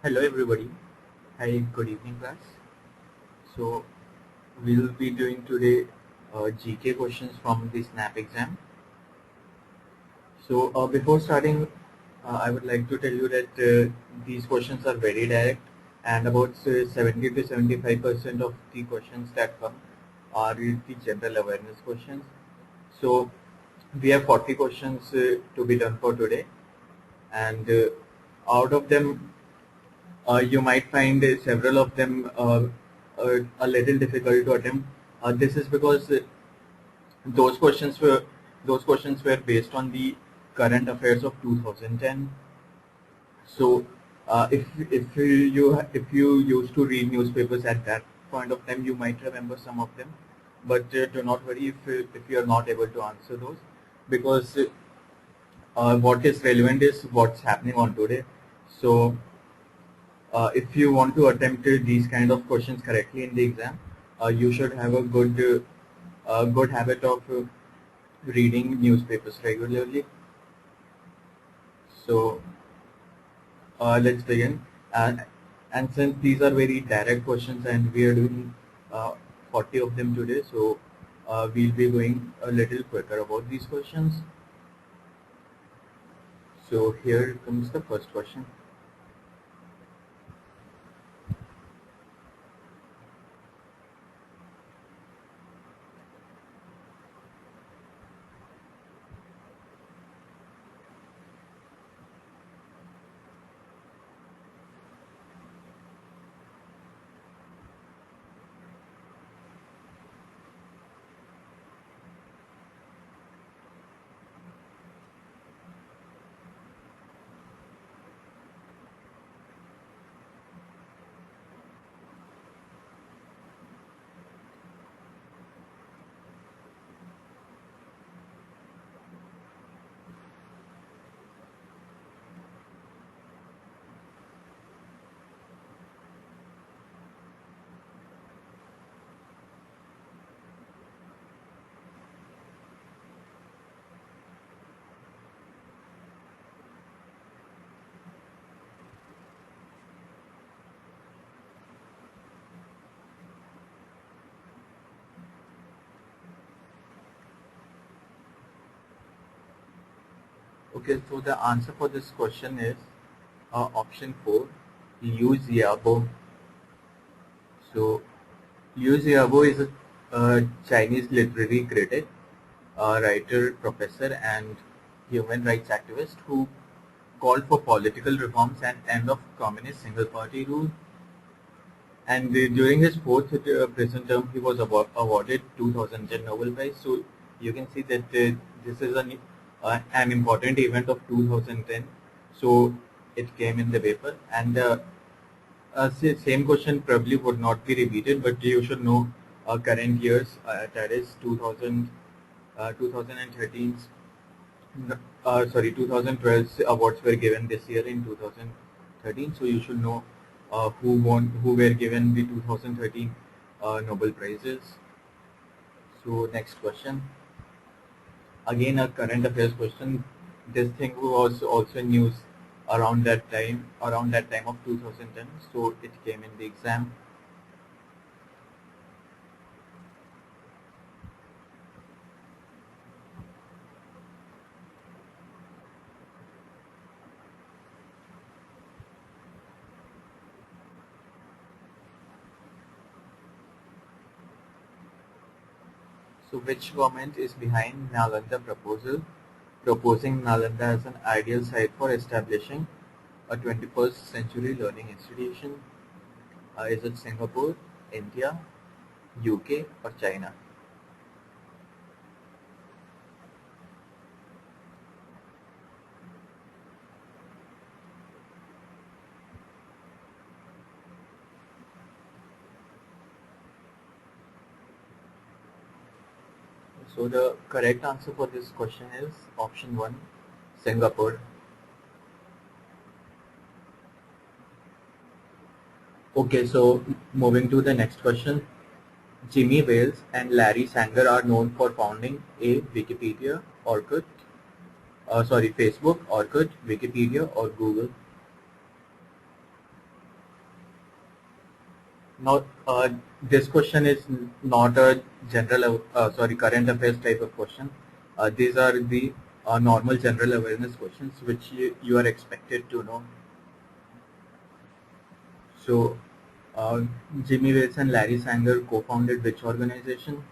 Hello everybody. Hi, good evening class. So we'll be doing today GK questions from the SNAP exam. So before starting, I would like to tell you that these questions are very direct, and about 70 to 75% of the questions that come are the general awareness questions. So we have 40 questions to be done for today, and out of them you might find several of them a little difficult to attempt. This is because those questions were those questions were based on the current affairs of 2010. So if you used to read newspapers at that point of time, you might remember some of them. But do not worry if you are not able to answer those, because what is relevant is what's happening on today. So if you want to attempt these kind of questions correctly in the exam, you should have a good habit of reading newspapers regularly. So let's begin. And since these are very direct questions and we are doing uh, 40 of them today, so we'll be going a little quicker about these questions. So here comes the first question. Okay, so the answer for this question is option 4, Liu Xiaobo. So Liu Xiaobo is a Chinese literary critic, writer, professor, and human rights activist who called for political reforms and end of communist single-party rule. And during his fourth prison term, he was awarded 2010 Nobel Prize. So you can see that this is an important event of 2010. So it came in the paper, and same question probably would not be repeated, but you should know current years. That is 2013's. Sorry, 2012's awards were given this year in 2013. So you should know who were given the 2013 Nobel Prizes. So next question. Again, a current affairs question. This thing was also news around that time of 2010. So it came in the exam. So which government is behind Nalanda proposal, proposing Nalanda as an ideal site for establishing a 21st century learning institution? Is it Singapore, India, UK, or China? So the correct answer for this question is option 1, Singapore. Okay, so moving to the next question. Jimmy Wales and Larry Sanger are known for founding a Wikipedia, Facebook, Orkut, Wikipedia, or Google. Now, this question is not a current affairs type of question. These are the normal general awareness questions which you are expected to know. So, uh, Jimmy Wales and Larry Sanger co-founded which organization?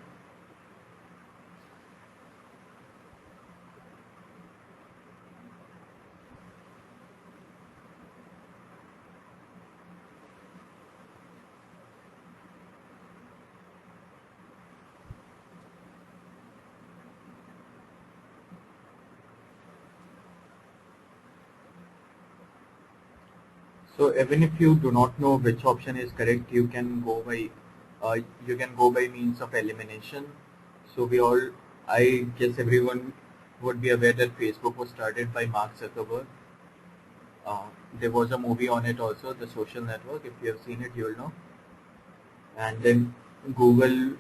So even if you do not know which option is correct, uh, you can go by means of elimination. So I guess everyone would be aware that Facebook was started by Mark Zuckerberg. There was a movie on it also, The Social Network. If you have seen it, you'll know. And then Google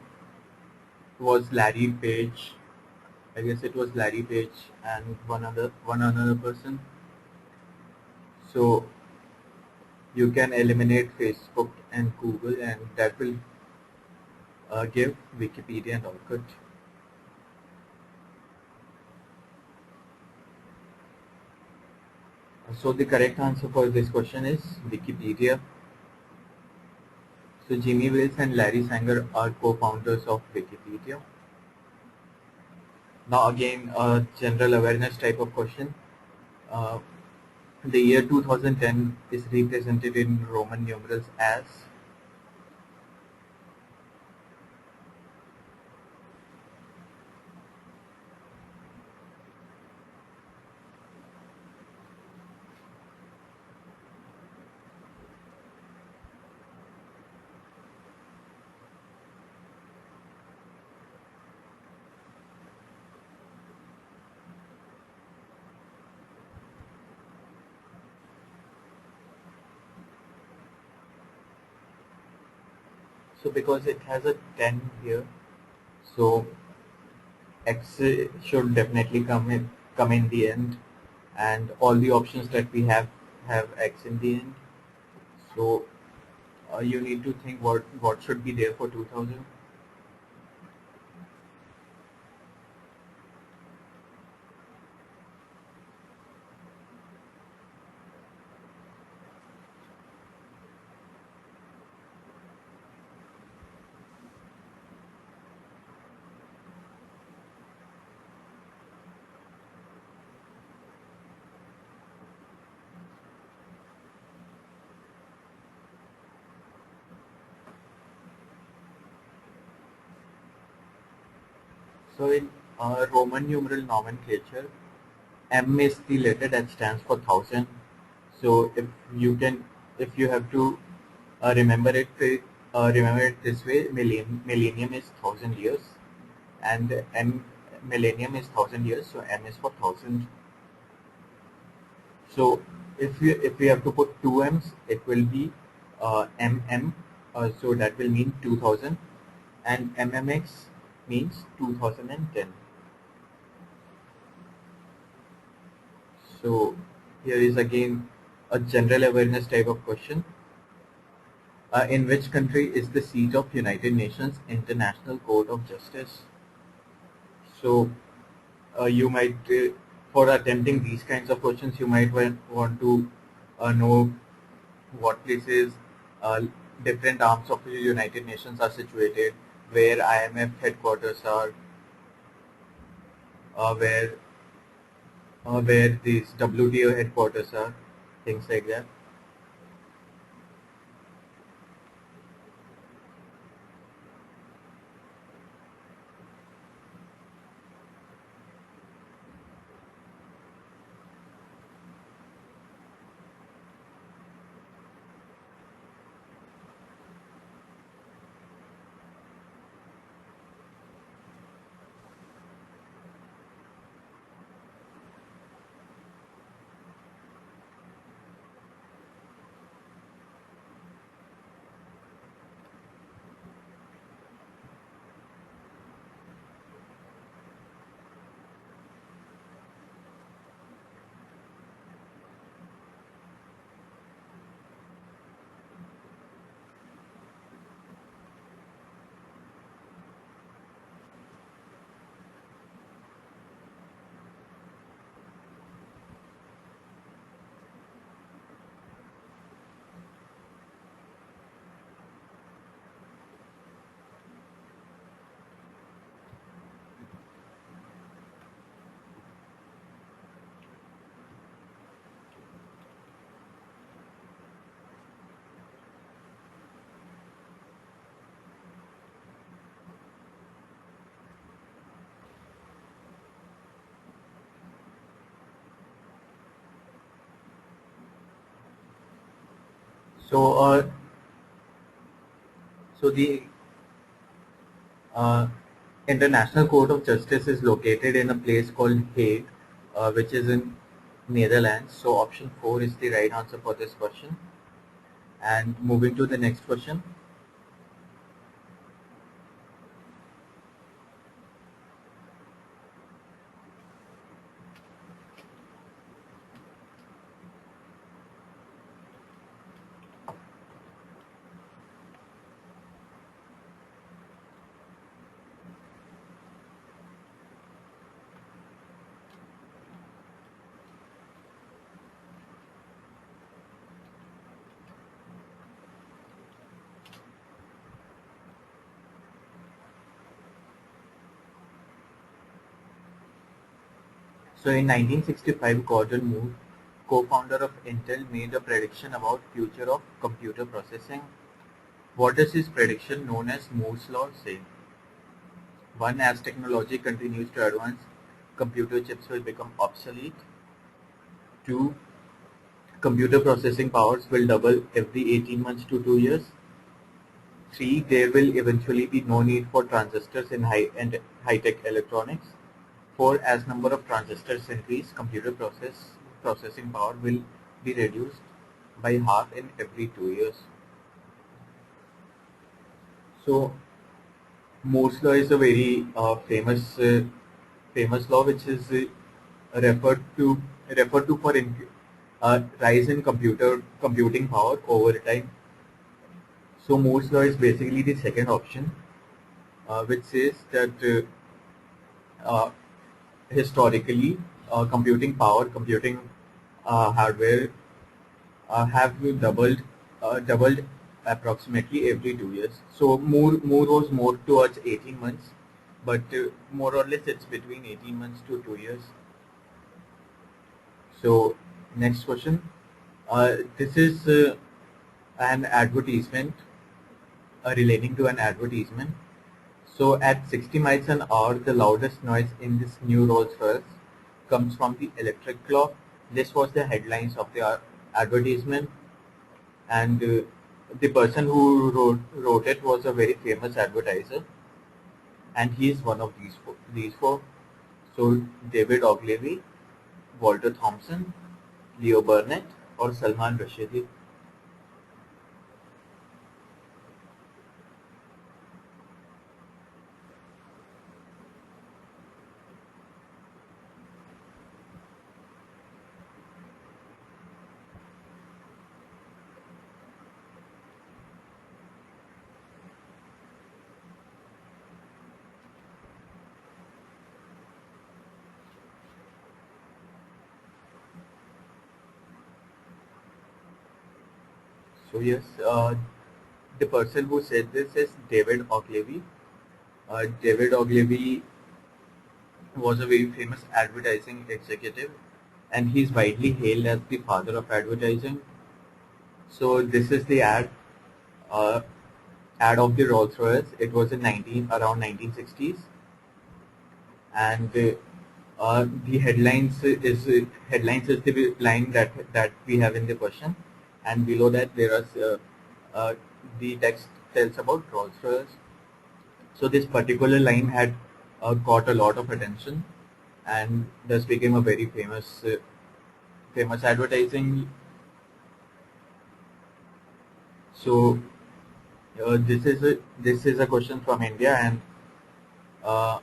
was Larry Page. I guess it was Larry Page and one another person. So you can eliminate Facebook and Google, and that will give Wikipedia and Orkut. So the correct answer for this question is Wikipedia. So Jimmy Wales and Larry Sanger are co-founders of Wikipedia. Now again, a general awareness type of question. Uh, the year 2010 is represented in Roman numerals as. So because it has a 10 here, so X should definitely come in the end, and all the options that we have X in the end. So you need to think what should be there for 2000. So in Roman numeral nomenclature, M is the letter that stands for thousand. So if you have to remember it this way, millennium is 1,000 years, and M millennium is 1,000 years. So M is for thousand. So if you have to put two M's, it will be MM. So that will mean 2000, and MMX means 2010. So here is again a general awareness type of question. In which country is the seat of United Nations International Court of Justice? So you might, for attempting these kinds of questions, you might want to know what places uh, different arms of the United Nations are situated, where IMF headquarters are, where these WTO headquarters are, things like that. So, the uh, International Court of Justice is located in a place called Hague, which is in Netherlands. So, option 4 is the right answer for this question. And moving to the next question. So in 1965, Gordon Moore, co-founder of Intel, made a prediction about future of computer processing. What does his prediction, known as Moore's Law, say? 1. As technology continues to advance, computer chips will become obsolete. 2. Computer processing powers will double every 18 months to 2 years. 3. There will eventually be no need for transistors in high-tech electronics. 4. As number of transistors increase, computer processing power will be reduced by half in every 2 years. So Moore's law is a very famous law, which is referred to for rise in computing power over time. So Moore's law is basically the second option, which says that uh, historically computing hardware have doubled approximately every 2 years. So Moore was more towards 18 months, but more or less it's between 18 months to 2 years. So next question. This is an advertisement, relating to an advertisement. So at 60 miles an hour, the loudest noise in this new Rolls-Royce comes from the electric clock. This was the headlines of the advertisement, and the person who wrote it was a very famous advertiser, and he is one of these four. So David Ogilvy, Walter Thompson, Leo Burnett, or Salman Rushdie. So yes, the person who said this is David Ogilvy. David Ogilvy was a very famous advertising executive, and he's widely hailed as the father of advertising. So this is the uh, ad of the Rolls-Royce. It was in around 1960s, and the headlines is the line that we have in the question, and below that there is the text tells about Rolls-Royce. So this particular line had got a lot of attention, and thus became a very famous advertising. So this is a question from India, and uh,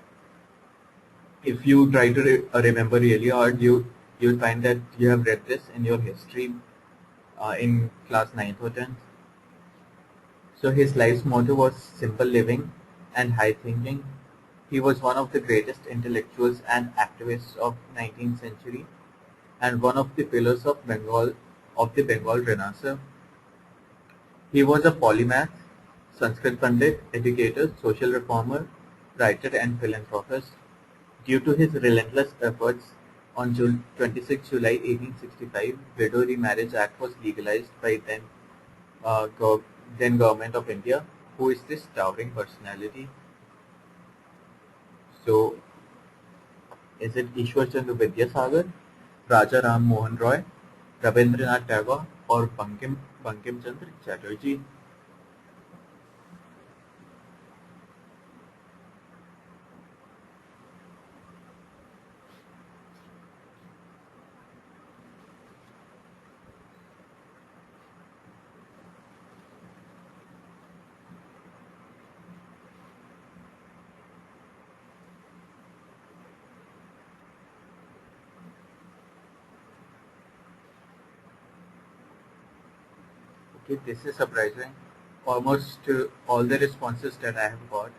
if you try to remember really hard, you'll find that you have read this in your history in class 9th or 10th. So his life's motto was simple living and high thinking. He was one of the greatest intellectuals and activists of 19th century, and one of the pillars of the Bengal Renaissance. He was a polymath, Sanskrit Pandit, educator, social reformer, writer, and philanthropist. Due to his relentless efforts, on 26 July 1865, Widow Remarriage Act was legalized by uh, gov- then Government of India. Who is this towering personality? So, is it Ishwar Chandra Vidyasagar, Raja Ram Mohan Roy, Rabindranath Tagore, or Bankim Chandra Chatterjee. Okay, this is surprising. Almost all the responses that I have got,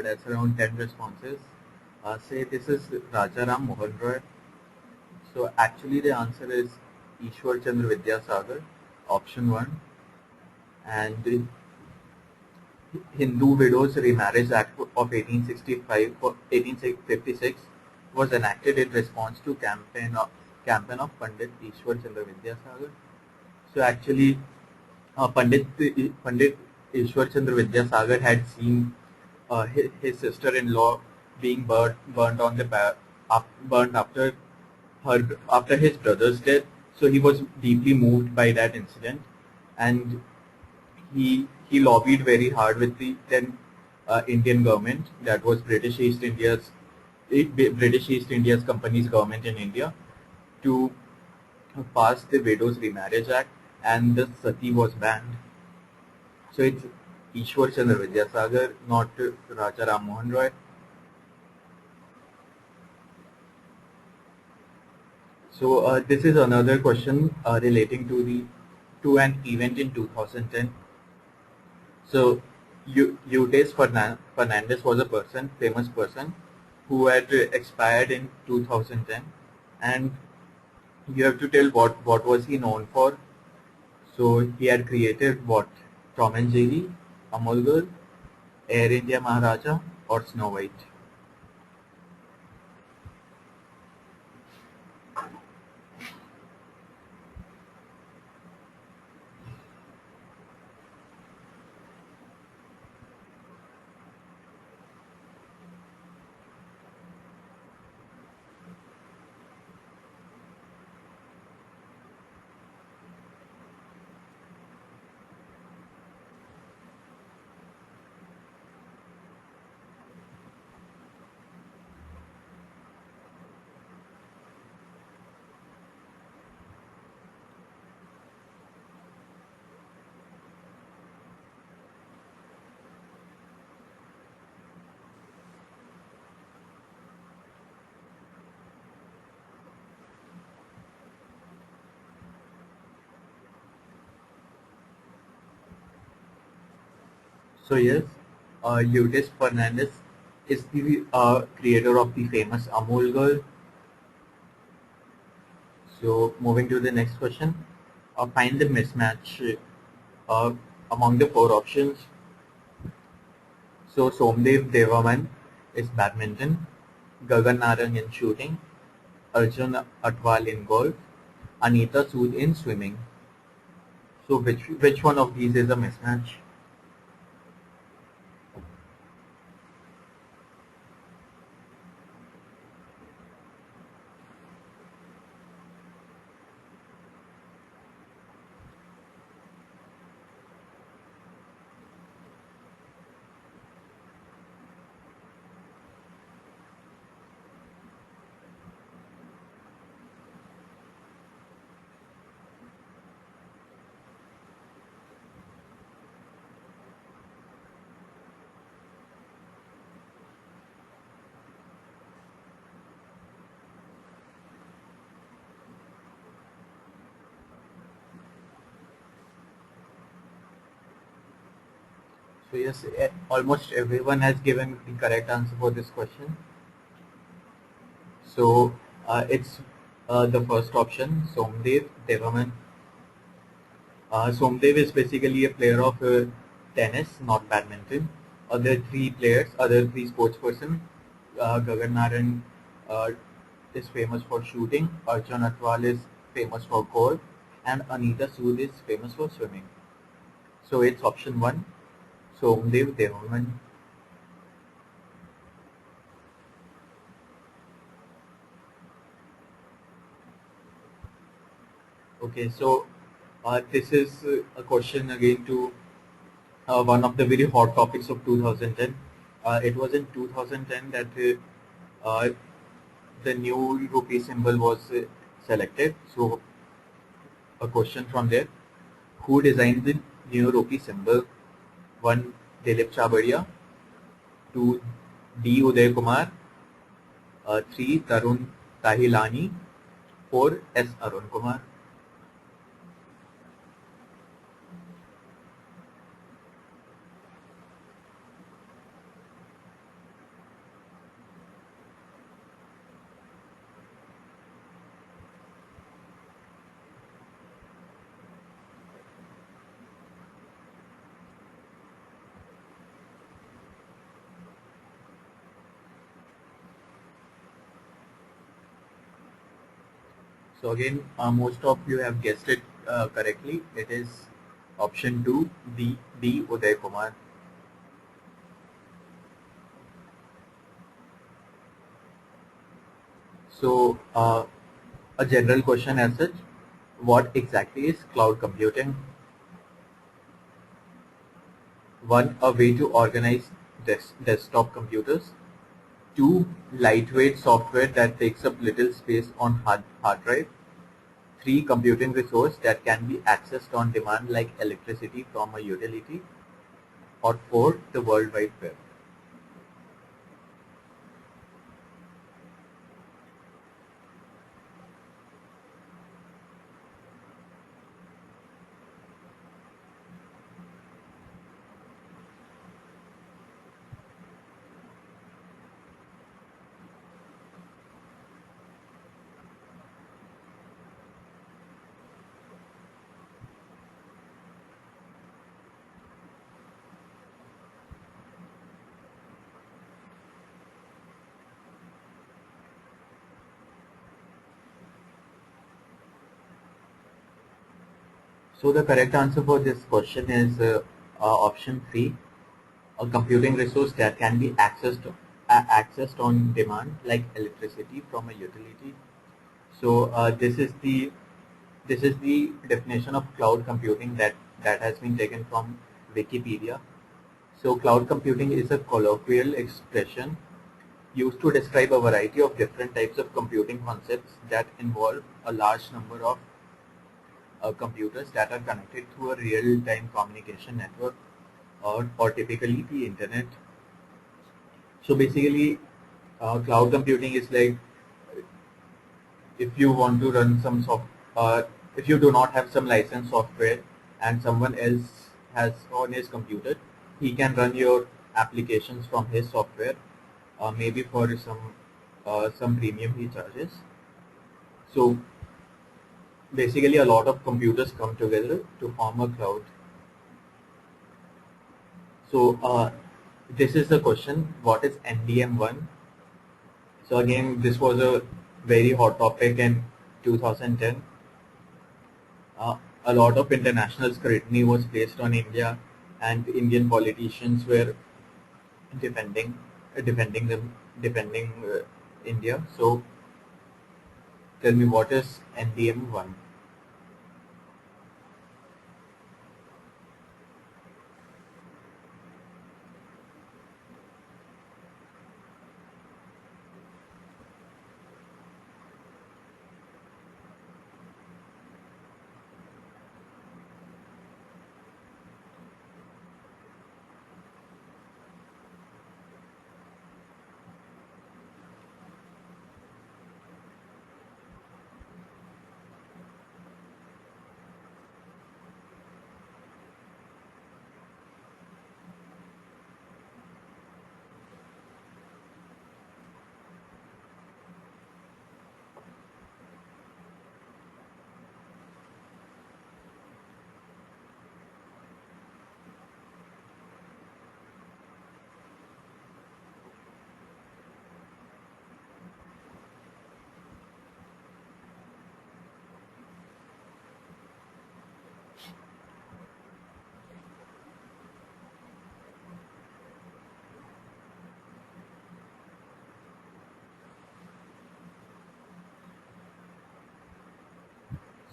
that's around 10 responses, say this is Rajaram Mohan Roy. So actually the answer is Ishwar Chandra Vidyasagar, option 1. And the Hindu Widows Remarriage Act of 1865 or 1856 was enacted in response to campaign of Pandit Ishwar Chandra Vidyasagar. So actually, Pandit Ishwar Chandra Vidyasagar had seen his sister-in-law being burnt on the burnt after his brother's death. So he was deeply moved by that incident, and he lobbied very hard with the then Indian government, that was British East India's Company's government in India, to pass the Widows Remarriage Act, and the sati was banned. So it's Ishwar Chandra Vidyasagar, not Raja Ram Mohan Roy. So this is another question relating to an event in 2010. So Eudes Fernandez was a famous person, who had expired in 2010, and you have to tell what was he known for. So he had created what? Tom and Jerry, Amul Girl, Air India Maharaja, or Snow White. So yes, Eudes Fernandez is the creator of the famous Amul Girl. So moving to the next question, find the mismatch uh, among the four options. So Somdev Devaman is badminton, Gagan Narang in shooting, Arjun Atwal in golf, Anita Sood in swimming. So which one of these is a mismatch? So yes, almost everyone has given the correct answer for this question. So it's the first option, Somdev Devaman. Somdev is basically a player of tennis, not badminton. Other three sports person, Gagan Naran is famous for shooting, Arjun Atwal is famous for golf, and Anita Sood is famous for swimming. So it's option 1, Somdev Devaman. Okay, so This is a question again to one of the very hot topics of 2010. It was in 2010 that uh, the new rupee symbol was selected. So a question from there: who designed the new rupee symbol? One, Dilip Chabadia. Two, D. Uday Kumar. Three, Tarun Tahilani. Four, S. Arun Kumar. So again, most of you have guessed it correctly. It is option 2, D. Uday Kumar. So a general question as such, what exactly is cloud computing? One, a way to organize desktop computers. Two, lightweight software that takes up little space on hard drive. Three, computing resource that can be accessed on demand like electricity from a utility. Or four, the World Wide Web. So the correct answer for this question is option 3, a computing resource that can be accessed on demand like electricity from a utility. So this is the definition of cloud computing that has been taken from Wikipedia. So cloud computing is a colloquial expression used to describe a variety of different types of computing concepts that involve a large number of computers that are connected through a real-time communication network, or typically the internet. So basically, cloud computing is like if you want to run some if you do not have some licensed software and someone else has on his computer, he can run your applications from his software, maybe for some premium he charges. So basically, a lot of computers come together to form a cloud. So this is the question: what is NDM1? So again, this was a very hot topic in 2010. Uh, a lot of international scrutiny was placed on India, and Indian politicians were defending, defending India. So tell me, what is NDM1?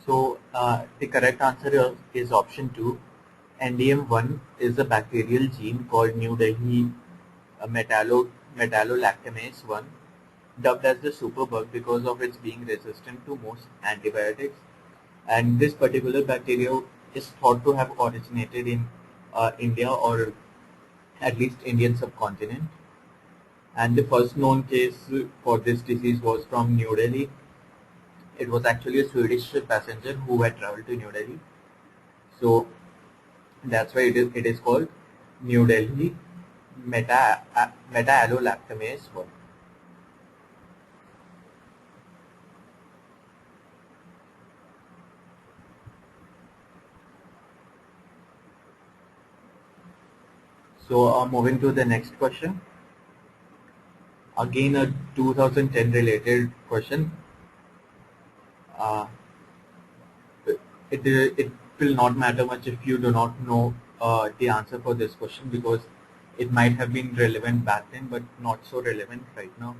So The correct answer is option 2. NDM1 is a bacterial gene called New Delhi metallolactamase 1, dubbed as the superbug because of its being resistant to most antibiotics. And this particular bacteria is thought to have originated in India, or at least Indian subcontinent. And the first known case for this disease was from New Delhi. It was actually a Swedish passenger who had traveled to New Delhi. So that's why it is called New Delhi meta-allolactamase 1. So moving to the next question. Again a 2010 related question. Uh, it will not matter much if you do not know the answer for this question, because it might have been relevant back then but not so relevant right now.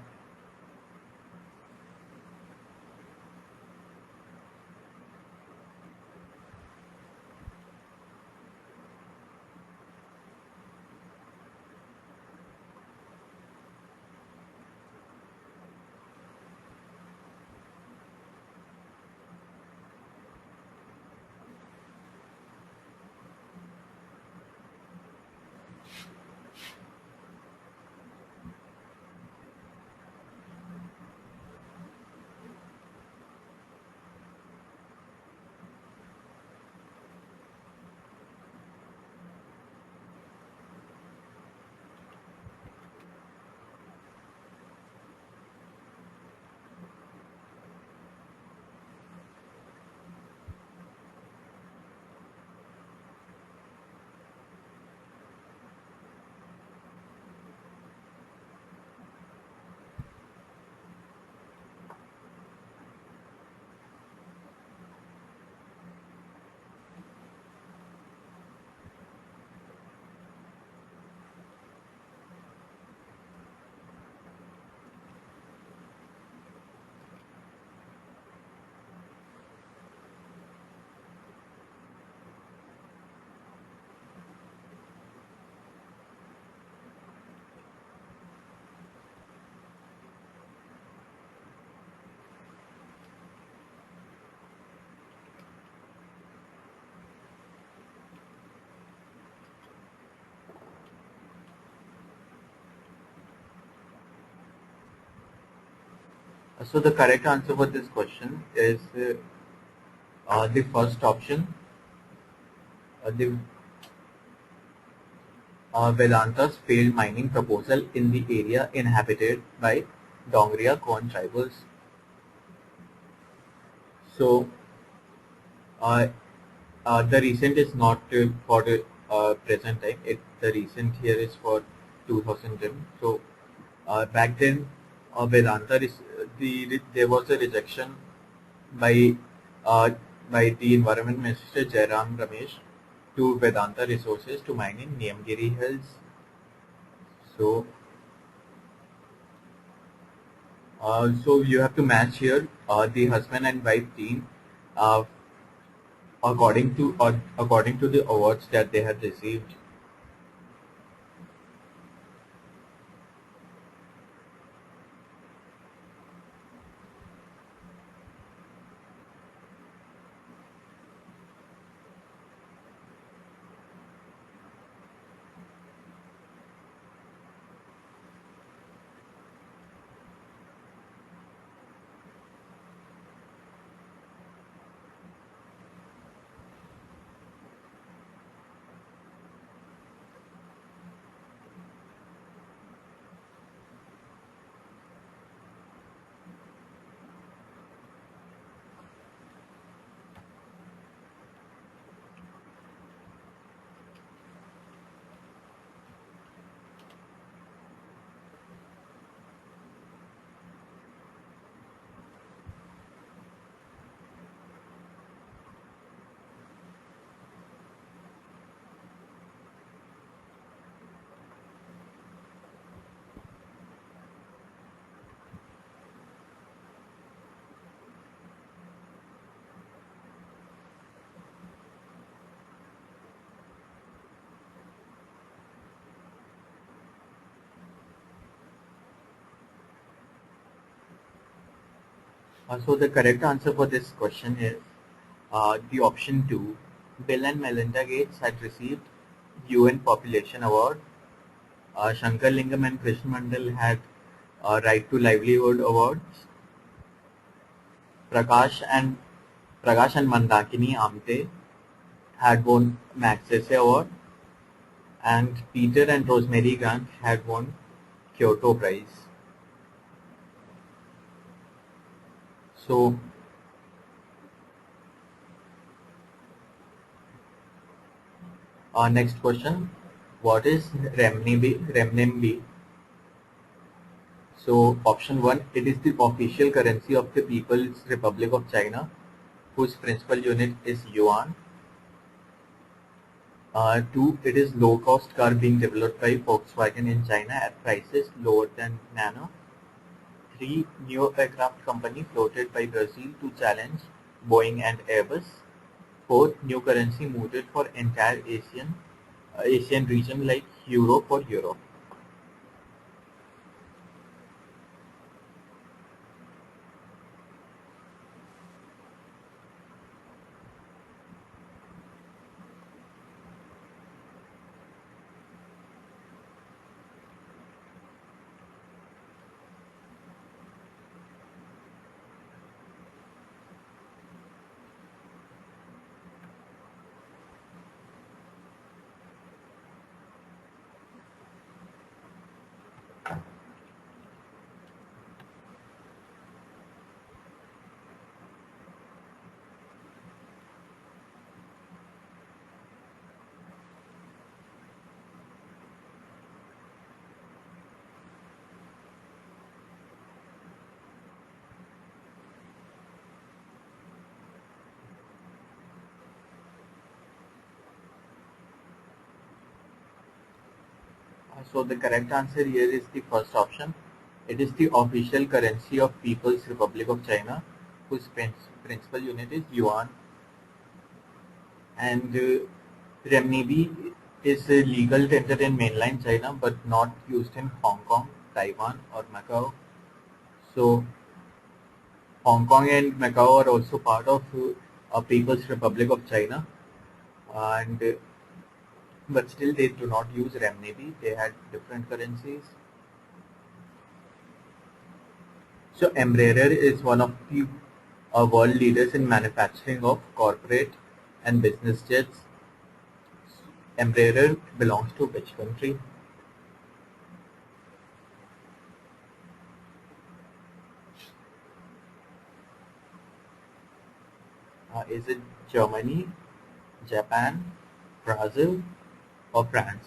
So the correct answer for this question is the first option. The Vedanta's failed mining proposal in the area inhabited by Dongria Kon tribals. So uh, the recent is not for the present time. The recent here is for 2010. So back then, there was a rejection by uh, by the Environment Minister Jairam Ramesh to Vedanta Resources to mine in Niyamgiri Hills. So so you have to match here the husband and wife team uh, according to the awards that they had received. So the correct answer for this question is the option 2. Bill and Melinda Gates had received UN Population Award. Shankar Lingam and Krishna Mandal had Right to Livelihood Awards. Prakash and Mandakini Amte had won Magsaysay Award, and Peter and Rosemary Grant had won Kyoto Prize. So next question, what is renminbi? So option 1, it is the official currency of the People's Republic of China, whose principal unit is yuan. 2, it is low-cost car being developed by Volkswagen in China at prices lower than Nano. 3, new aircraft company floated by Brazil to challenge Boeing and Airbus. 4, new currency mooted for entire Asian region like Euro for Europe. So the correct answer here is the first option. It is the official currency of People's Republic of China, whose principal unit is yuan. And renminbi is a legal tender in mainland China, but not used in Hong Kong, Taiwan, or Macau. So Hong Kong and Macau are also part of People's Republic of China, and but still they do not use renminbi. They had different currencies. So Embraer is one of the world leaders in manufacturing of corporate and business jets. Embraer belongs to which country? Is it Germany, Japan, Brazil, or France?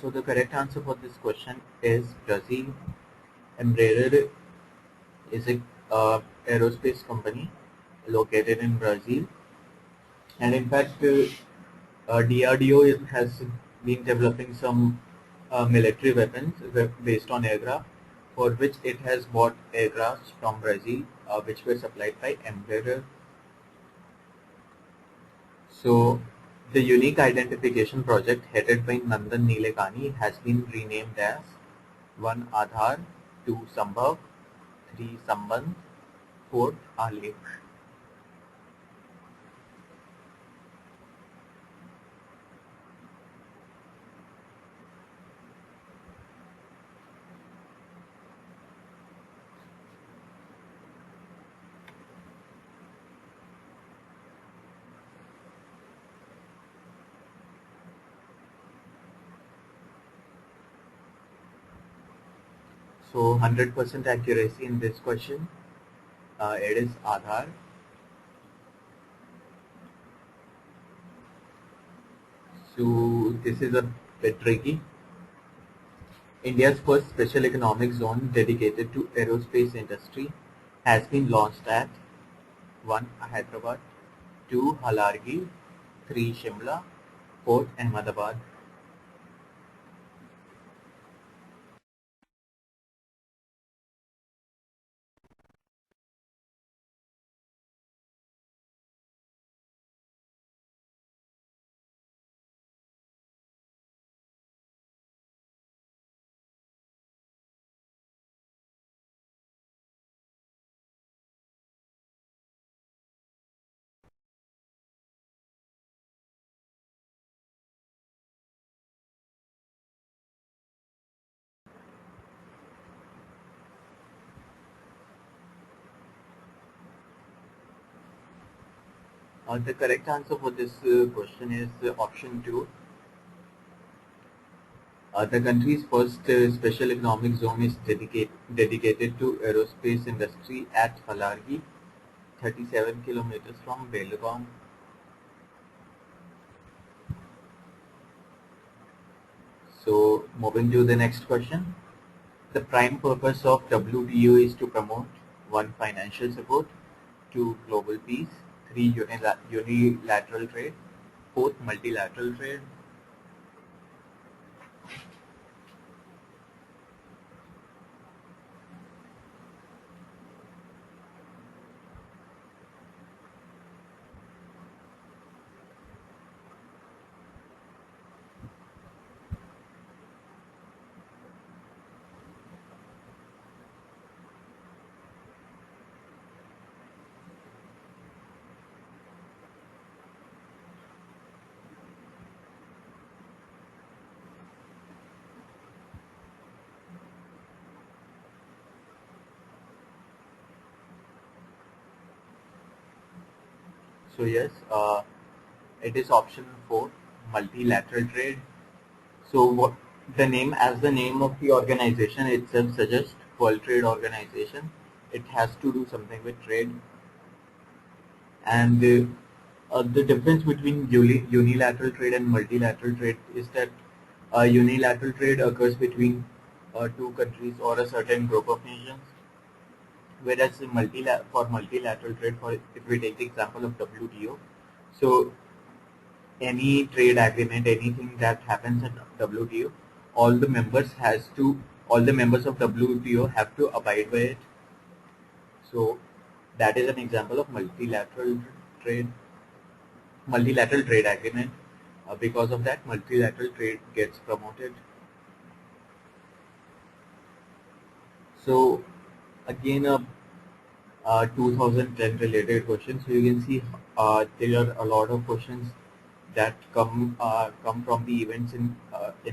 So the correct answer for this question is Brazil. Embraer is a aerospace company located in Brazil, and in fact, DRDO has been developing some military weapons based on aircraft, for which it has bought aircrafts from Brazil, which were supplied by Embraer. So, the unique identification project headed by Nandan Nilekani has been renamed as 1 Aadhaar, 2 Sambhav, 3 Sambandh, 4 Alekh. So 100% accuracy in this question. It is Aadhaar. So this is a bit tricky. India's first special economic zone dedicated to aerospace industry has been launched at 1. Hyderabad, 2. Halargi, 3. Shimla, 4. Ahmedabad. The correct answer for this question is option 2. The country's first special economic zone is dedicated to aerospace industry at Halargi, 37 kilometers from Belgaum. So moving to the next question. The prime purpose of WTO is to promote 1. Financial support, 2. Global peace, 3. Unilateral trade, 4. Multilateral trade. So yes, it is option 4, multilateral trade. So what the name of the organization itself suggests, World Trade Organization. It has to do something with trade, and the difference between unilateral trade and multilateral trade is that unilateral trade occurs between two countries or a certain group of nations, whereas for multilateral trade, for if we take the example of WTO, so any trade agreement, anything that happens at WTO, all the members has to, all the members of WTO have to abide by it. So that is an example of trade, multilateral trade agreement. Because of that, multilateral trade gets promoted. So again, a 2010 related question. So you can see there are a lot of questions that come from the events in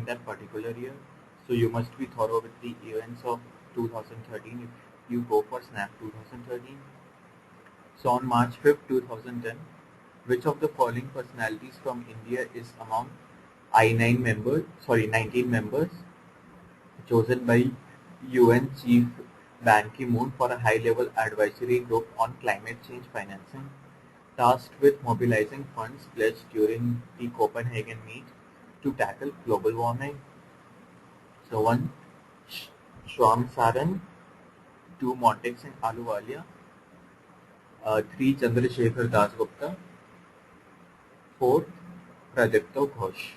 that particular year. So you must be thorough with the events of 2013 if you go for SNAP 2013. So on March 5th, 2010, which of the following personalities from India is among 19 members chosen by UN Chief Ban Ki-moon for a high-level advisory group on climate change financing, tasked with mobilizing funds pledged during the Copenhagen meet to tackle global warming? So 1. Shwam Saran, 2. Montek Singh Ahluwalia, 3. Chandrasekhar Dasgupta, 4. Pradipto Ghosh.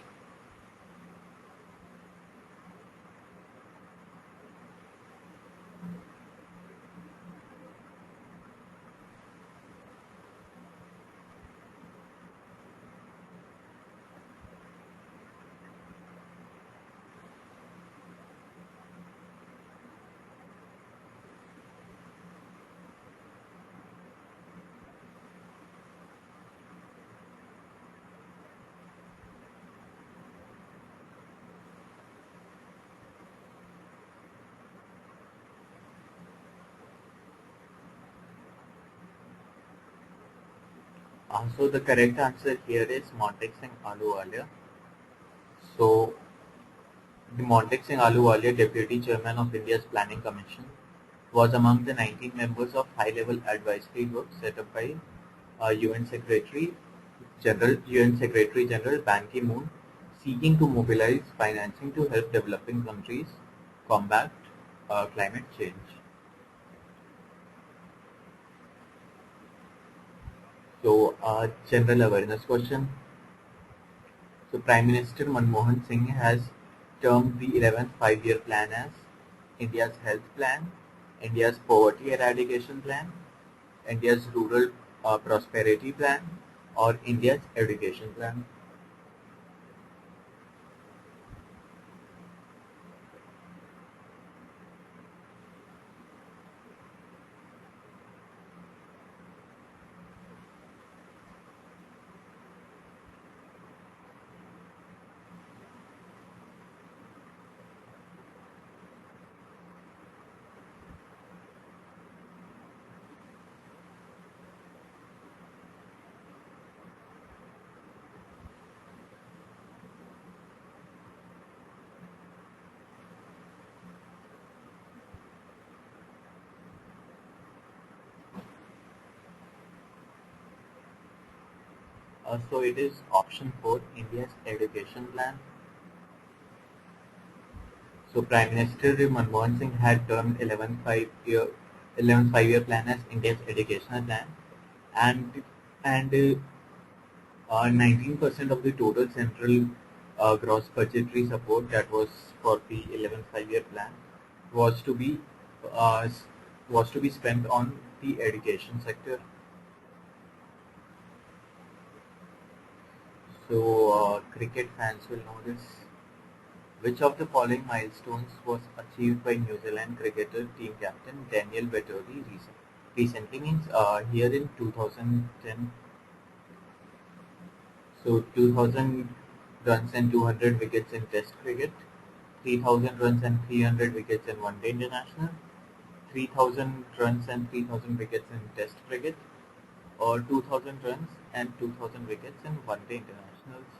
So the correct answer here is Montek Singh Ahluwalia. So the Montek Singh Ahluwalia, Deputy Chairman of India's Planning Commission, was among the 19 members of high-level advisory group set up by UN Secretary General Ban Ki-moon seeking to mobilize financing to help developing countries combat climate change. So, general awareness question. So, Prime Minister Manmohan Singh has termed the 11th five-year plan as India's health plan, India's poverty eradication plan, India's rural prosperity plan, or India's education plan. So it is option 4, India's education plan. So Prime Minister Manmohan Singh had termed 11th five-year plan as India's educational plan, and 19% of the total central gross budgetary support that was for the 11th five-year plan was to be uh, s- was to be spent on the education sector. So cricket fans will know this. Which of the following milestones was achieved by New Zealand cricketer team captain Daniel Vettori recently? Means here in 2010. So 2000 runs and 200 wickets in Test cricket, 3000 runs and 300 wickets in One Day International, 3000 runs and 3000 wickets in Test cricket, or 2000 runs and 2000 wickets in One Day Internationals.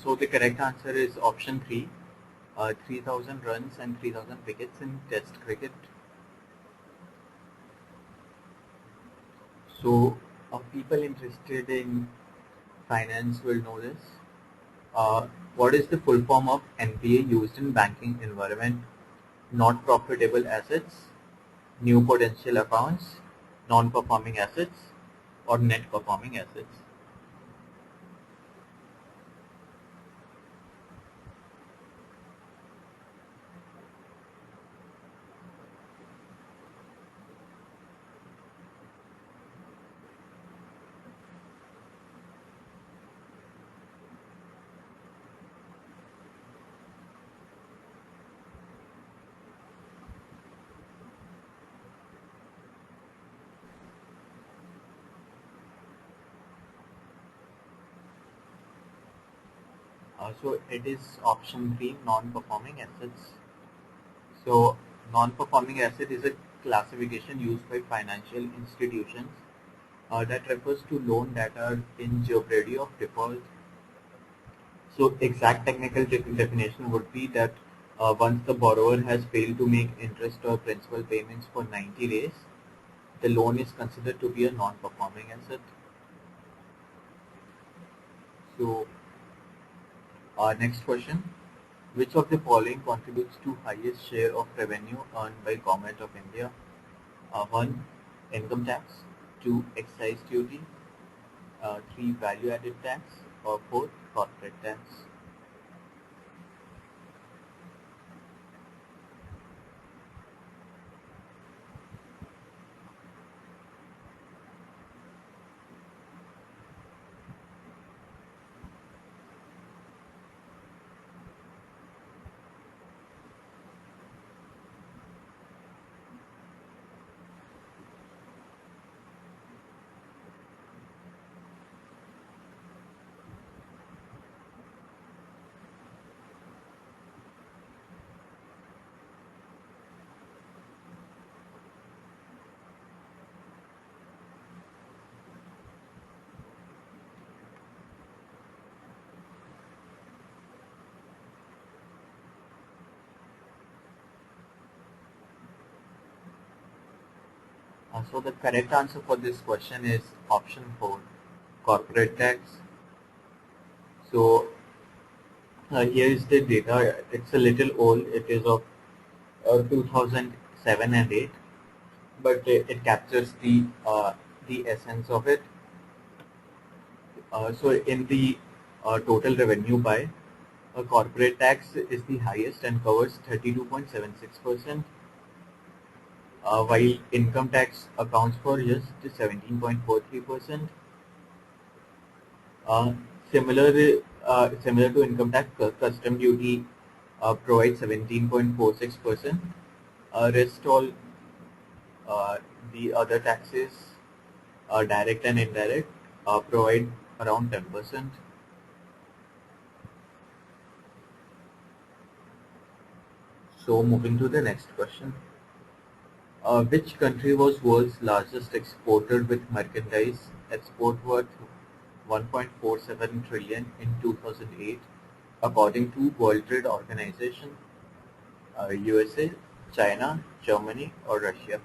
So the correct answer is option 3, 3000 runs and 3000 wickets in Test cricket. So people interested in finance will know this. What is the full form of NPA used in banking environment? Not profitable assets, new potential accounts, non-performing assets, or net performing assets. So it is option 3, non-performing assets. So non-performing asset is a classification used by financial institutions That refers to loans that are in jeopardy of default. So exact technical definition would be that once the borrower has failed to make interest or principal payments for 90 days, the loan is considered to be a non-performing asset. So next question. Which of the following contributes to highest share of revenue earned by Government of India? 1. Income tax. 2. Excise duty. 3. Value added tax. Or 4. Corporate tax. So the correct answer for this question is option 4, corporate tax. So here is the data. It's a little old. It is of 2007 and 8, but it captures the essence of it. So in the total revenue pie, corporate tax is the highest and covers 32.76%, while income tax accounts for just 17.43%. Uh, similar to income tax, custom duty provides 17.46%. Rest all uh, the other taxes, direct and indirect, provide around 10%. So moving to the next question. Which country was world's largest exporter with merchandise export worth 1.47 trillion in 2008 according to World Trade Organization? USA, China, Germany or Russia?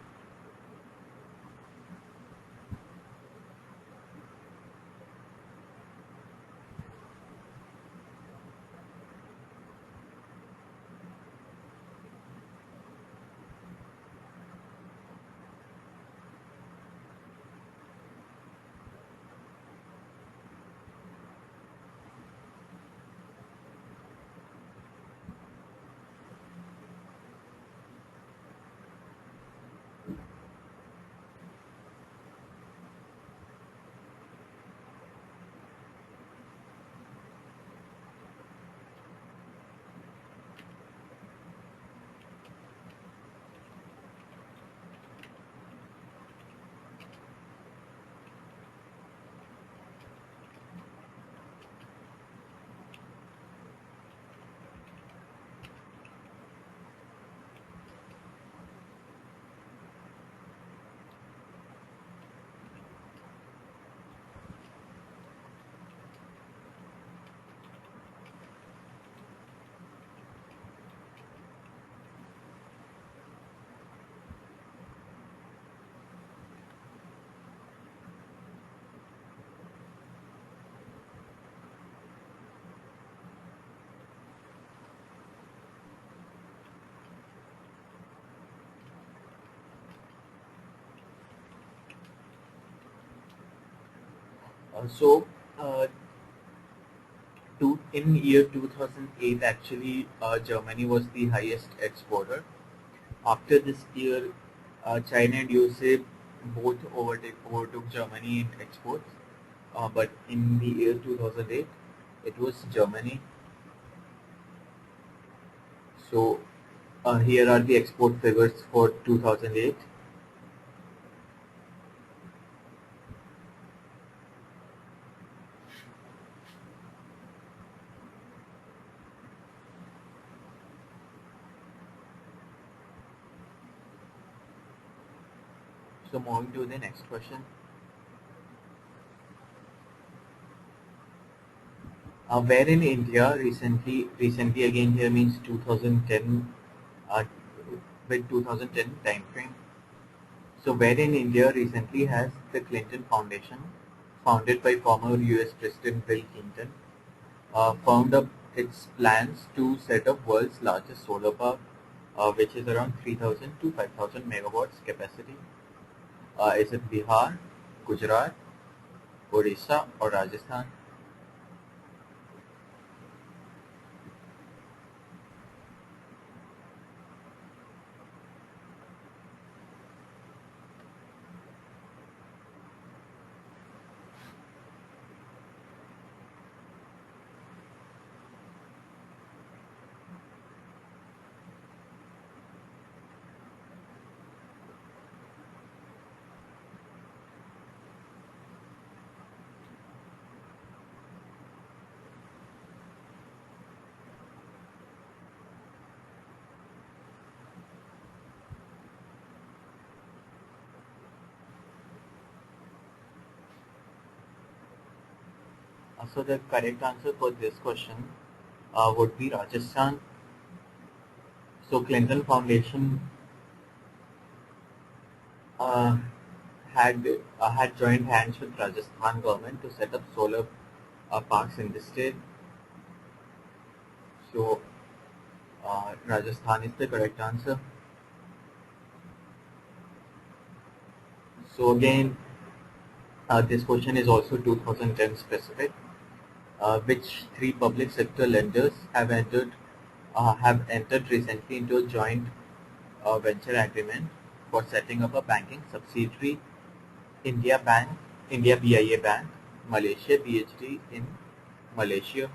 So uh, in year 2008 actually Germany was the highest exporter. After this year, China and USA both overtook Germany in exports, but in the year 2008, it was Germany. So here are the export figures for 2008. So moving to the next question. Where in India recently again here means 2010, uh, with 2010 time frame. So where in India recently has the Clinton Foundation, founded by former US President Bill Clinton, found up its plans to set up world's largest solar park, which is around 3,000 to 5,000 megawatts capacity. Is it Bihar, Gujarat, Odisha, or Rajasthan? So the correct answer for this question would be Rajasthan. So Clinton Foundation uh, had joined hands with Rajasthan government to set up solar parks in the state. So Rajasthan is the correct answer. So again, this question is also 2010 specific. Which three public sector lenders have entered recently into a joint venture agreement for setting up a banking subsidiary? India Bank, India BIA Bank, Malaysia BHD in Malaysia.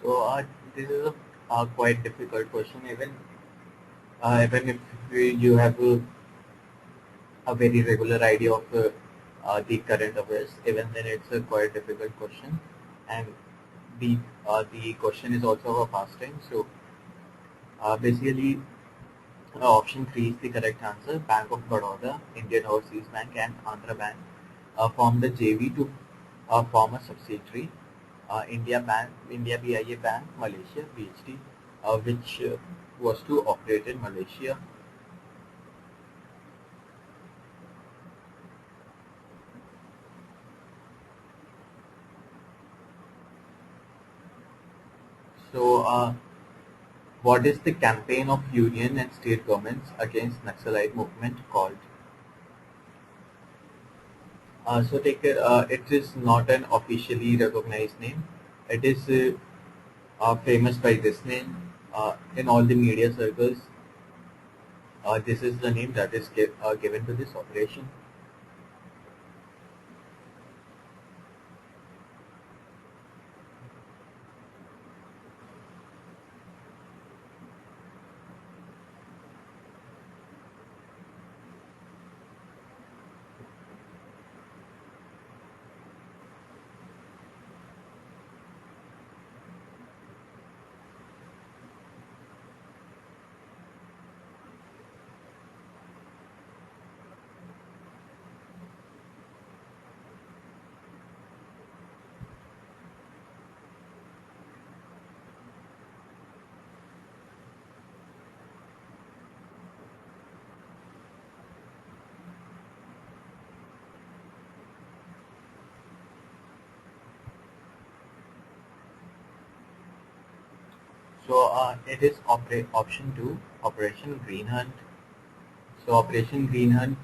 So this is a quite difficult question. Even if you have a very regular idea of the current affairs, even then it's a quite difficult question. And the question is also of a fast time. So basically, option 3 is the correct answer. Bank of Baroda, Indian Overseas Bank, and Andhra Bank formed a JV to form a subsidiary. India Bank, India BIA Bank, Malaysia BHD, which was to operate in Malaysia. So, what is the campaign of union and state governments against Naxalite movement called? So take care. It is not an officially recognized name. It is famous by this name in all the media circles. This is the name that is given to this operation. So it is option 2, Operation Green Hunt. So Operation Green Hunt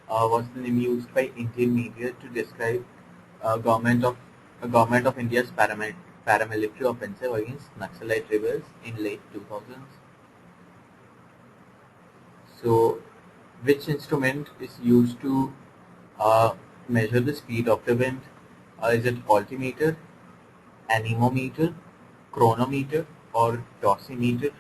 was the name used by Indian media to describe government of India's paramilitary offensive against Naxalite rebels in late 2000s. So which instrument is used to uh, measure the speed of the wind? Is it altimeter, anemometer, chronometer, or dosimeter?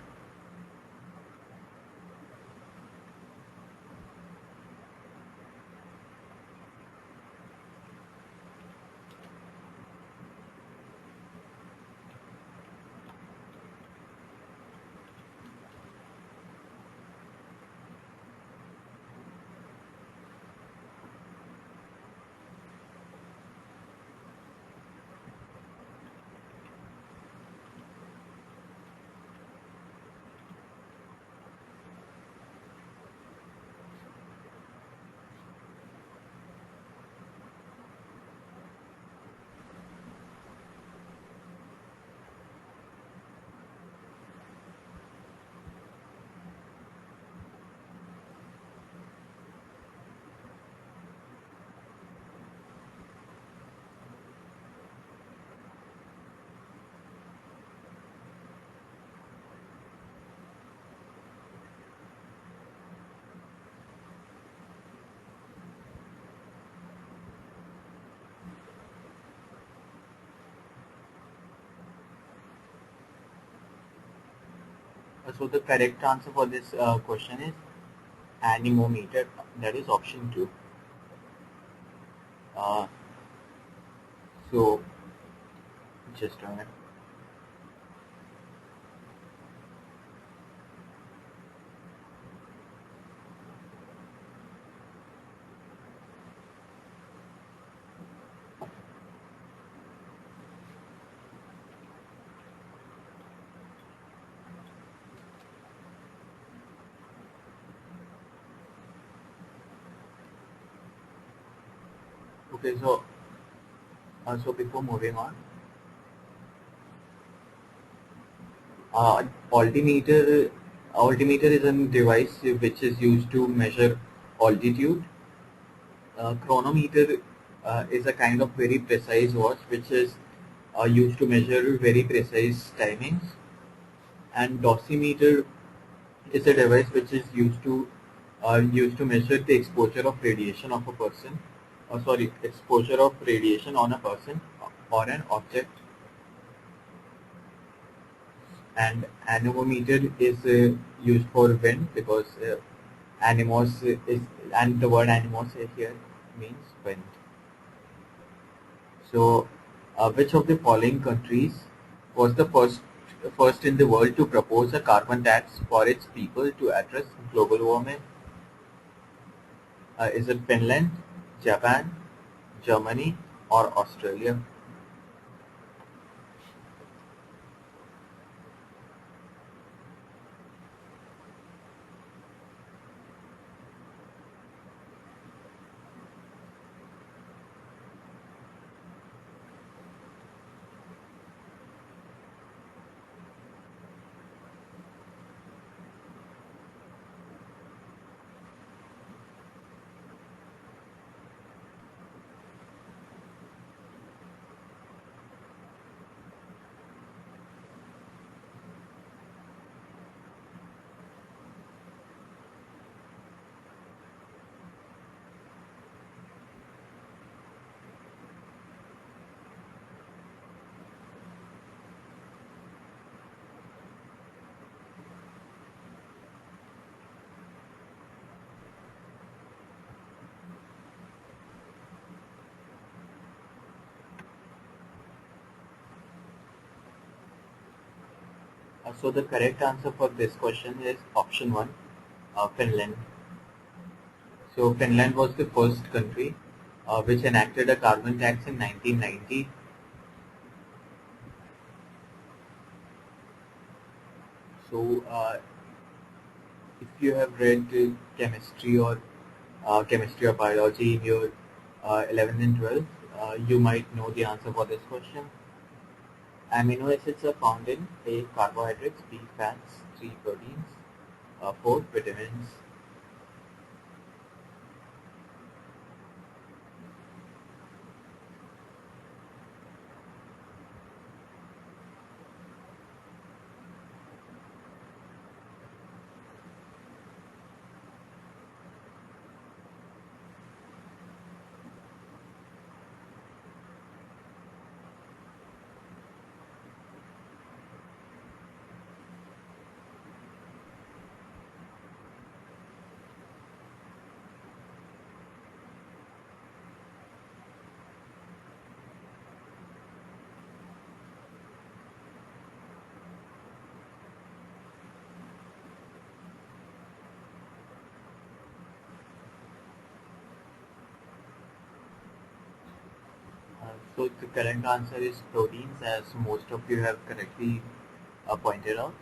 So the correct answer for this question is anemometer. That is option 2. Uh, so just a minute. Okay, so before moving on, uh, altimeter altimeter is a device which is used to measure altitude. Chronometer is a kind of very precise watch which is used to measure very precise timings, and dosimeter is a device which is used to measure the exposure of radiation of a person. Sorry, exposure of radiation on a person or an object. And anemometer is used for wind because animos is and the word animos here means wind. So, which of the following countries was the first in the world to propose a carbon tax for its people to address global warming? Is it Finland, Japan, Germany, or Australia? So the correct answer for this question is option 1, Finland. So Finland was the first country which enacted a carbon tax in 1990. So if you have read chemistry or biology in your 11th and 12th, you might know the answer for this question. Amino acids are found in A. Carbohydrates, B. Fats, 3. Proteins, 4. Vitamins. So the correct answer is proteins, as most of you have correctly pointed out.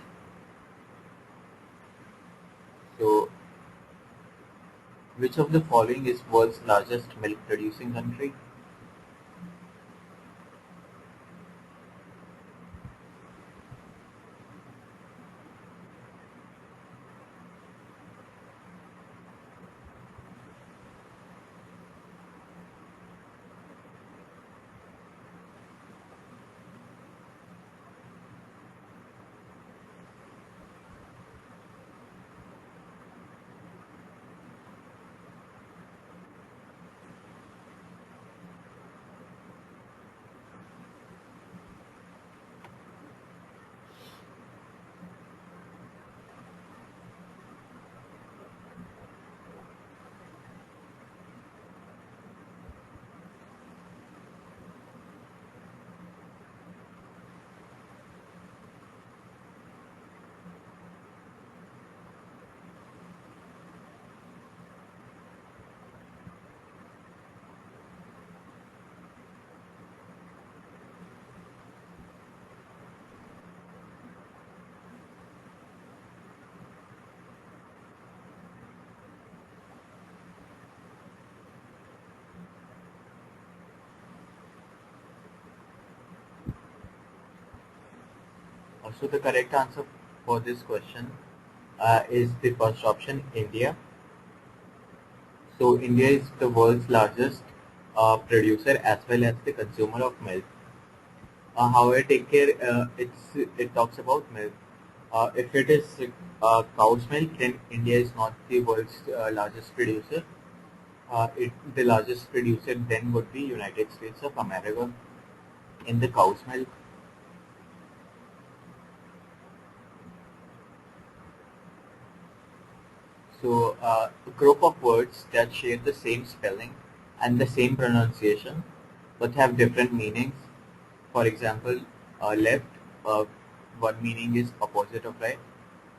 So, which of the following is world's largest milk producing country? So the correct answer for this question is the first option, India. So India is the world's largest producer as well as the consumer of milk. However, take care. It talks about milk. If it is cow's milk, then India is not the world's largest producer. The largest producer then would be United States of America in the cow's milk. So, a group of words that share the same spelling and the same pronunciation but have different meanings. For example, left, uh, one meaning is opposite of right,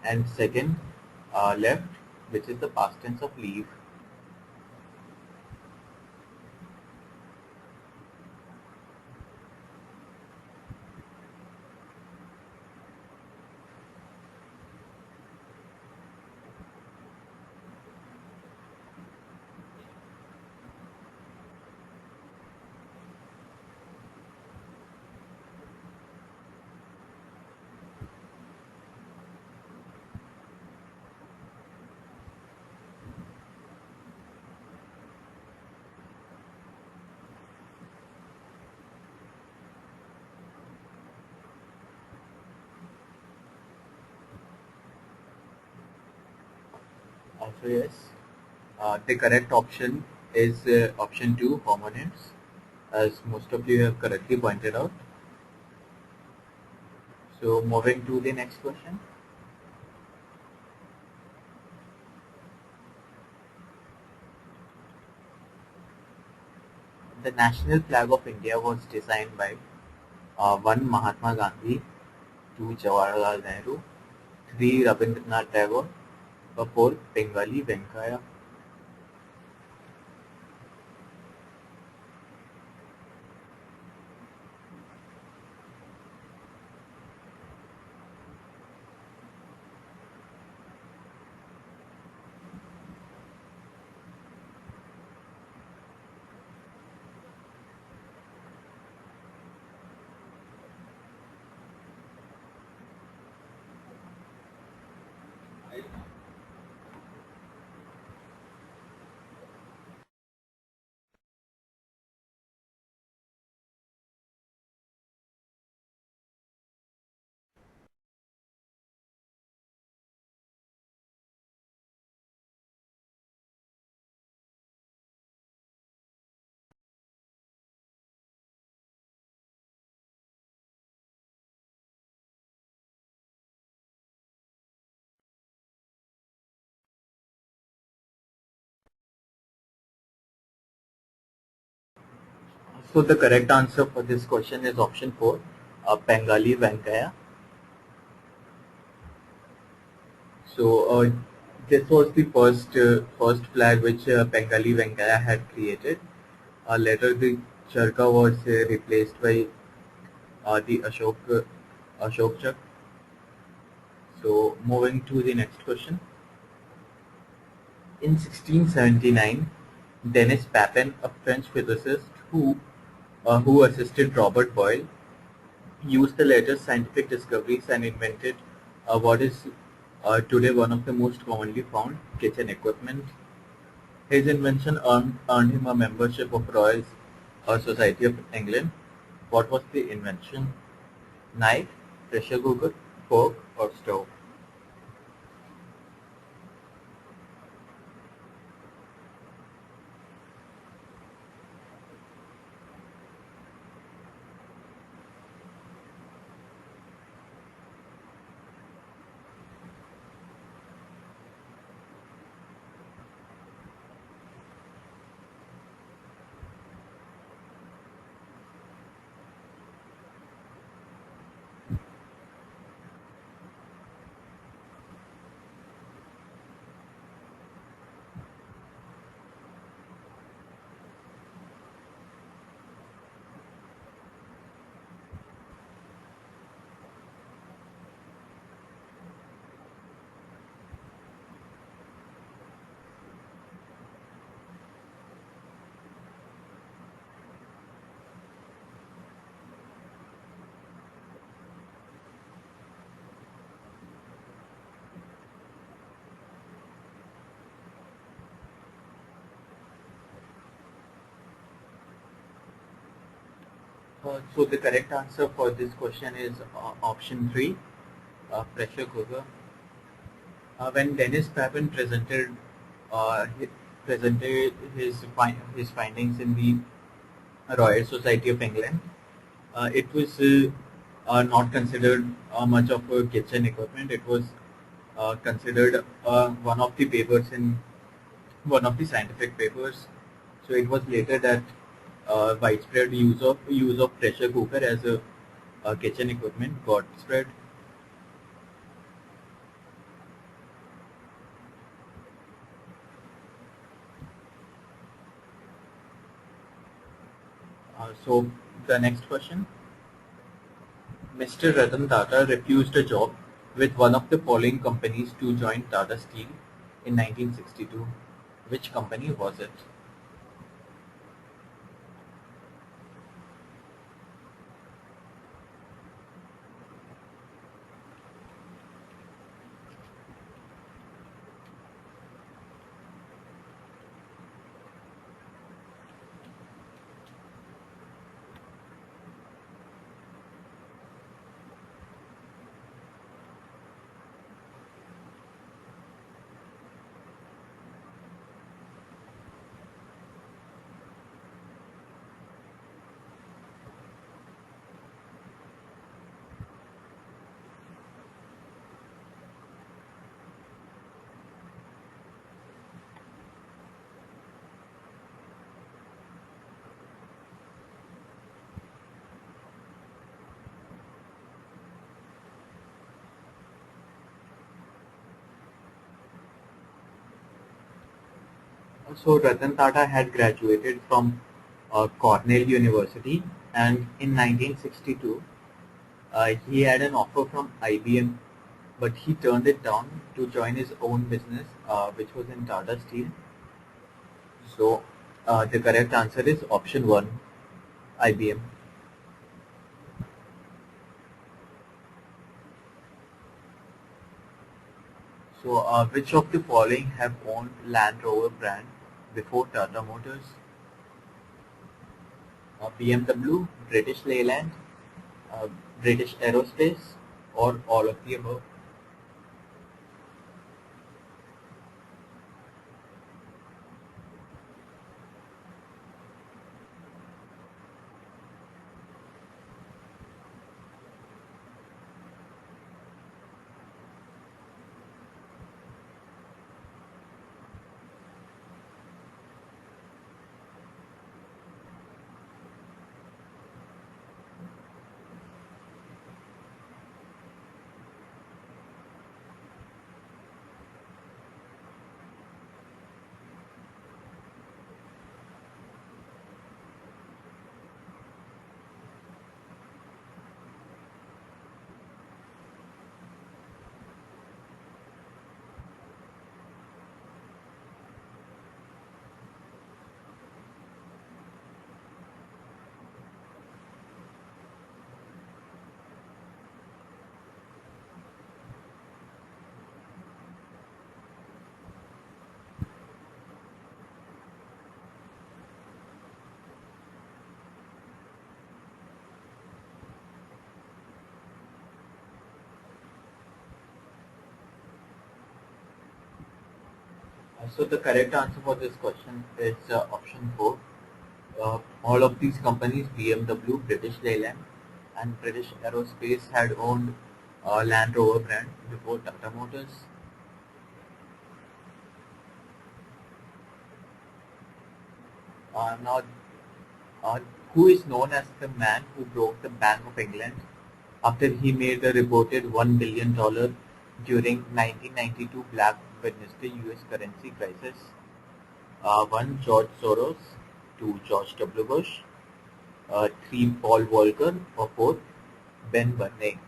and second, left, which is the past tense of leave. So yes, the correct option is option 2, homonyms, as most of you have correctly pointed out. So moving to the next question. The national flag of India was designed by 1. Mahatma Gandhi, 2. Jawaharlal Nehru, 3. Rabindranath Tagore, or 4. Bengali Venkaya. So the correct answer for this question is option 4, Bengali Venkaya. So this was the first flag which Bengali Venkaya had created. Later the charkha was replaced by the Ashok Chak. So moving to the next question. In 1679, Denis Papin, a French physicist who assisted Robert Boyle, used the latest scientific discoveries and invented what is today one of the most commonly found kitchen equipment. His invention earned him a membership of Royal Society of England. What was the invention? Knife, pressure cooker, fork, or stove? So the correct answer for this question is option 3, pressure cooker. When Dennis Papin presented his findings in the Royal Society of England, it was not considered much of a kitchen equipment. It was considered one of the papers in one of the scientific papers. So it was later that widespread use of pressure cooker as a kitchen equipment got spread. So the next question. Mr. Ratan Tata refused a job with one of the following companies to join Tata Steel in 1962. Which company was it? So Ratan Tata had graduated from Cornell University, and in 1962 he had an offer from IBM, but he turned it down to join his own business, which was in Tata Steel. So the correct answer is option 1, IBM. So which of the following have owned Land Rover brand before Tata Motors? BMW, British Leyland, uh, British Aerospace, or all of the above? So the correct answer for this question is option 4. All of these companies, BMW, British Leyland, and British Aerospace, had owned Land Rover brand before Tata Motors. Now, uh, who is known as the man who broke the Bank of England after he made a reported $1 billion during 1992 Black Wednesday US currency crisis? 1. George Soros, 2. George W. Bush, 3. Paul Volcker, or 4. Ben Bernanke.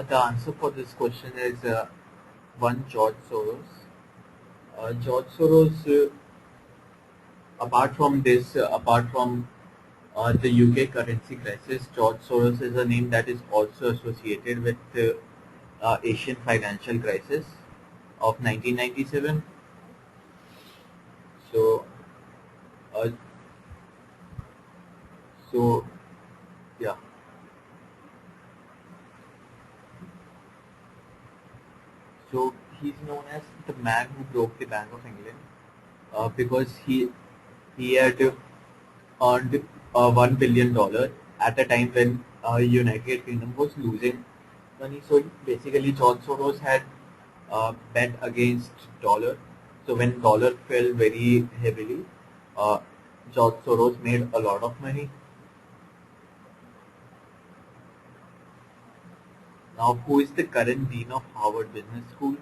The answer for this question is 1. George Soros. George Soros, apart from the UK currency crisis, George Soros is a name that is also associated with the Asian financial crisis of 1997. So, uh, so yeah. So he's known as the man who broke the Bank of England because he had earned $1 billion at a time when United Kingdom was losing money. So basically, George Soros had bet against dollar. So when dollar fell very heavily, uh, George Soros made a lot of money. Now, who is the current dean of Harvard Business School?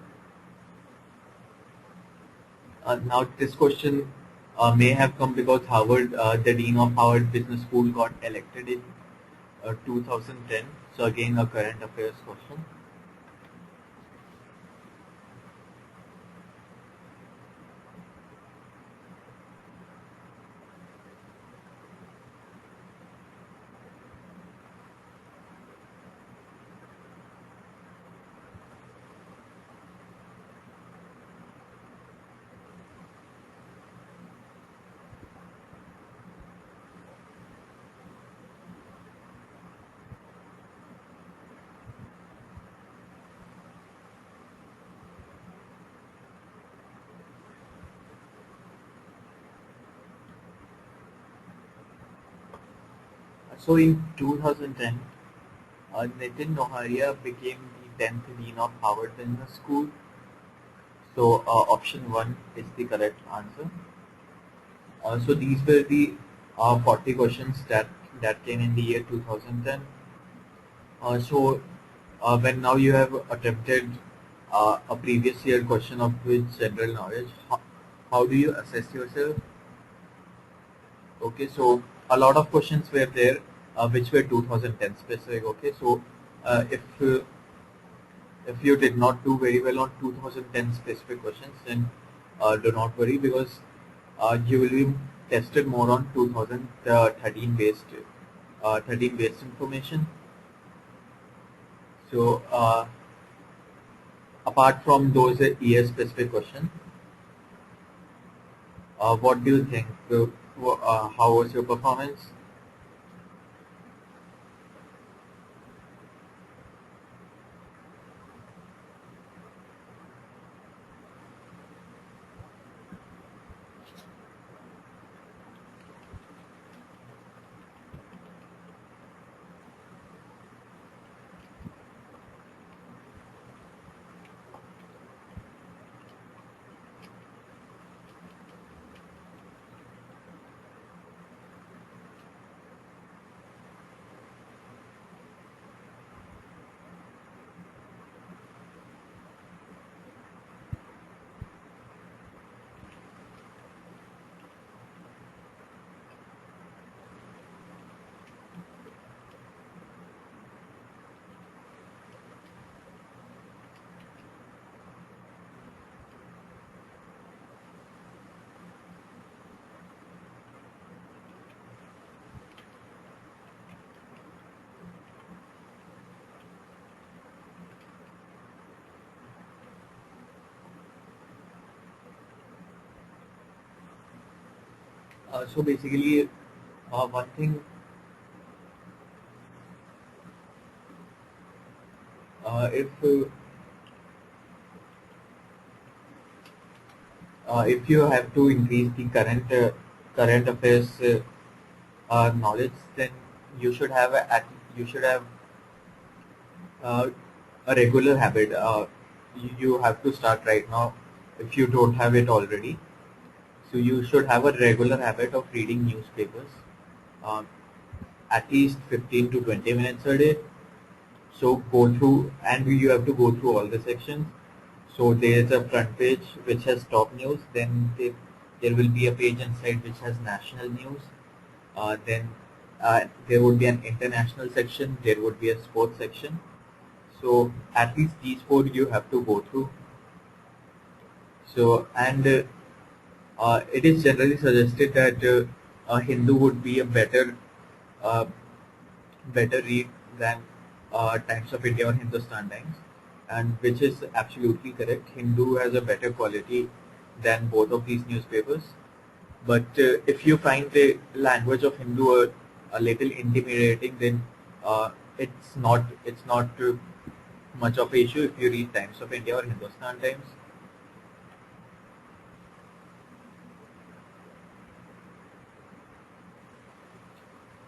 Now, this question may have come because the dean of Harvard Business School, got elected in 2010. So again, a current affairs question. So in 2010, Nitin Noharia became the 10th dean of Harvard Business School. So option 1 is the correct answer. So these were the 40 questions that came in the year 2010. When now you have attempted a previous year question of which general knowledge, how do you assess yourself? Okay, so a lot of questions were there which were 2010 specific. Okay, so if you did not do very well on 2010 specific questions, then do not worry because you will be tested more on 2013 based information. So apart from those year specific questions, what do you think? How was your performance? So basically, one thing, if you have to increase the current affairs knowledge, then you should have you should have uh, a regular habit. You have to start right now if you don't have it already. So you should have a regular habit of reading newspapers, um, at least 15 to 20 minutes a day. So go through, and you have to go through all the sections. So there is a front page which has top news. Then there will be a page inside which has national news. Then there would be an international section. There would be a sports section. So at least these four you have to go through. So and it is generally suggested that a Hindu would be a uh, better read than Times of India or Hindustan Times, and which is absolutely correct. Hindu has a better quality than both of these newspapers. But if you find the language of Hindu a little intimidating, then it's not much of an issue if you read Times of India or Hindustan Times.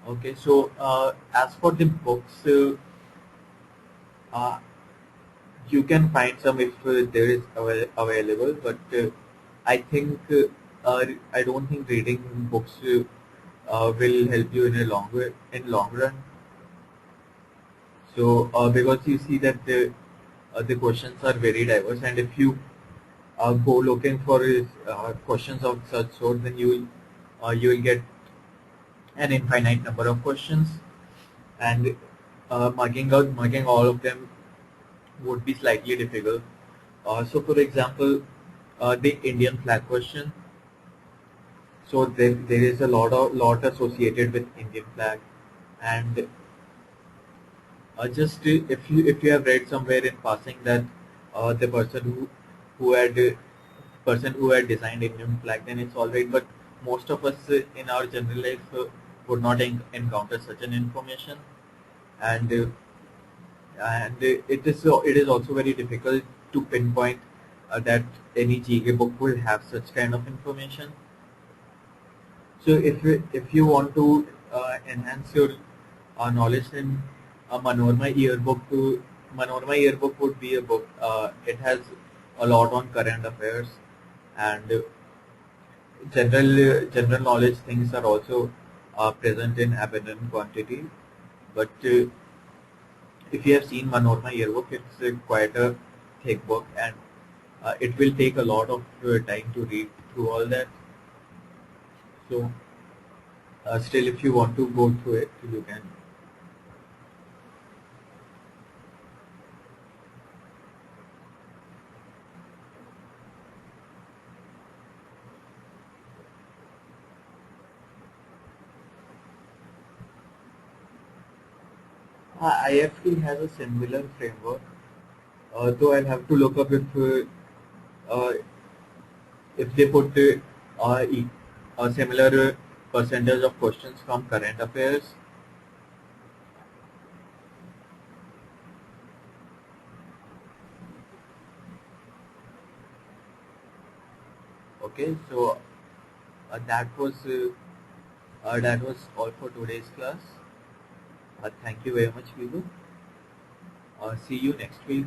Okay, so as for the books, uh, you can find some if there is available, but I think I don't think reading books will help you in long run. So because you see that the questions are very diverse, and if you go looking for questions of such sort, then you will get an infinite number of questions, and mugging all of them would be slightly difficult. So, for example, the Indian flag question. So there is a lot associated with Indian flag, and just if you have read somewhere in passing that the who had person who had designed Indian flag, then it's all right. But most of us in our general life would not encounter such an information, and it is also very difficult to pinpoint that any GK book will have such kind of information. So if you want to enhance your knowledge, then a Manorama yearbook would be a book. It has a lot on current affairs, and general knowledge things are also present in abundant quantity. But if you have seen Manorama yearbook, it's quite a thick book, and it will take a lot of time to read through all that. So still, if you want to go through it, you can. IFT has a similar framework, though I'll have to look up uh, if they put a similar percentage of questions from current affairs. Okay, so uh, that was uh, that was all for today's class. Thank you very much, Vivu. See you next week.